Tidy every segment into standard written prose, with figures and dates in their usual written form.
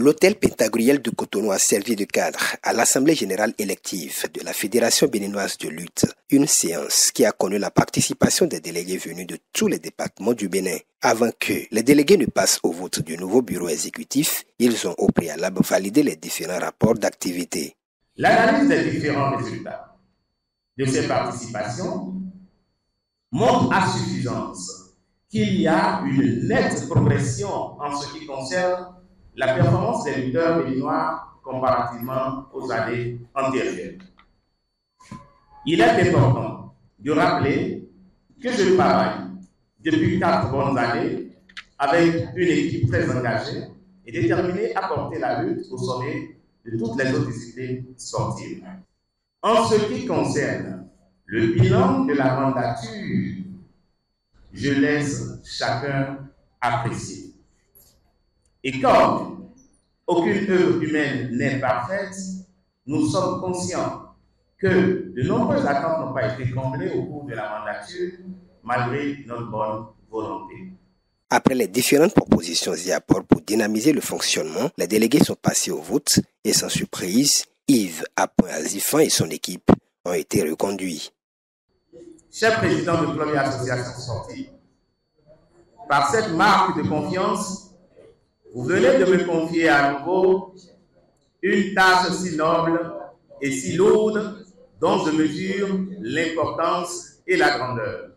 L'hôtel pentagruel de Cotonou a servi de cadre à l'Assemblée générale élective de la Fédération béninoise de lutte, une séance qui a connu la participation des délégués venus de tous les départements du Bénin. Avant que les délégués ne passent au vote du nouveau bureau exécutif, ils ont au préalable validé les différents rapports d'activité. L'analyse des différents résultats de ces participations montre à suffisance qu'il y a une nette progression en ce qui concerne la performance des lutteurs béninois comparativement aux années antérieures. Il est important de rappeler que je travaille depuis 4 bonnes années avec une équipe très engagée et déterminée à porter la lutte au sommet de toutes les autres disciplines sportives. En ce qui concerne le bilan de la mandature, je laisse chacun apprécier. Et comme aucune œuvre humaine n'est parfaite, nous sommes conscients que de nombreuses attentes n'ont pas été comblées au cours de la mandature, malgré notre bonne volonté. Après les différentes propositions et apports pour dynamiser le fonctionnement, les délégués sont passés au vote et sans surprise, Yves Apoin-Azifan et son équipe ont été reconduits. Cher président de club et association sportive, par cette marque de confiance, vous venez de me confier à nouveau une tâche si noble et si lourde dont je mesure l'importance et la grandeur.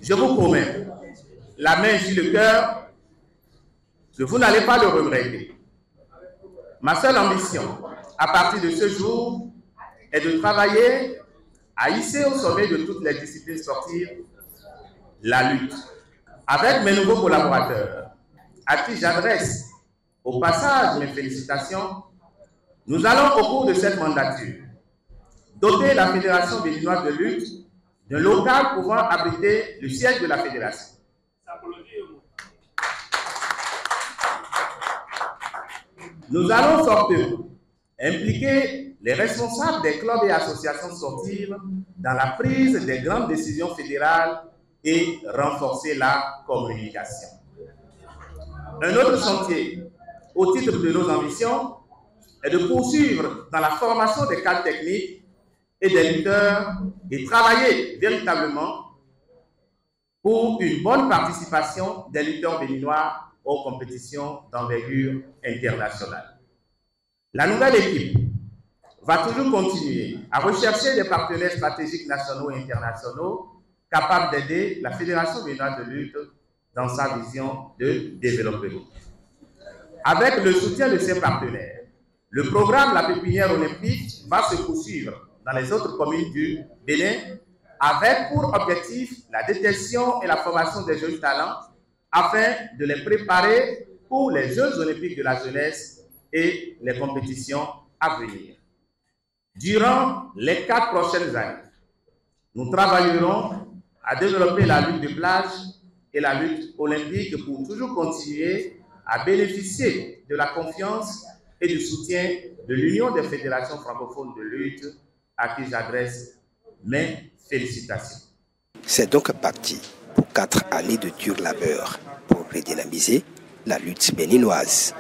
Je vous promets, la main sur le cœur, que vous n'allez pas le regretter. Ma seule ambition, à partir de ce jour, est de travailler à hisser au sommet de toutes les disciplines sportives la lutte. Avec mes nouveaux collaborateurs, à qui j'adresse au passage mes félicitations, nous allons au cours de cette mandature doter la Fédération béninoise de lutte d'un local pouvant abriter le siège de la Fédération. Nous allons surtout impliquer les responsables des clubs et associations sportives dans la prise des grandes décisions fédérales et renforcer la communication. Un autre chantier, au titre de nos ambitions, est de poursuivre dans la formation des cadres techniques et des lutteurs et travailler véritablement pour une bonne participation des lutteurs béninois aux compétitions d'envergure internationale. La nouvelle équipe va toujours continuer à rechercher des partenaires stratégiques nationaux et internationaux capables d'aider la Fédération béninoise de lutte dans sa vision de développement. Avec le soutien de ses partenaires, le programme La Pépinière olympique va se poursuivre dans les autres communes du Bénin avec pour objectif la détection et la formation des jeunes talents afin de les préparer pour les Jeux olympiques de la jeunesse et les compétitions à venir. Durant les 4 prochaines années, nous travaillerons à développer la lutte de plage et la lutte olympique pour toujours continuer à bénéficier de la confiance et du soutien de l'Union des fédérations francophones de lutte à qui j'adresse mes félicitations. C'est donc parti pour 4 années de dur labeur pour redynamiser la lutte béninoise.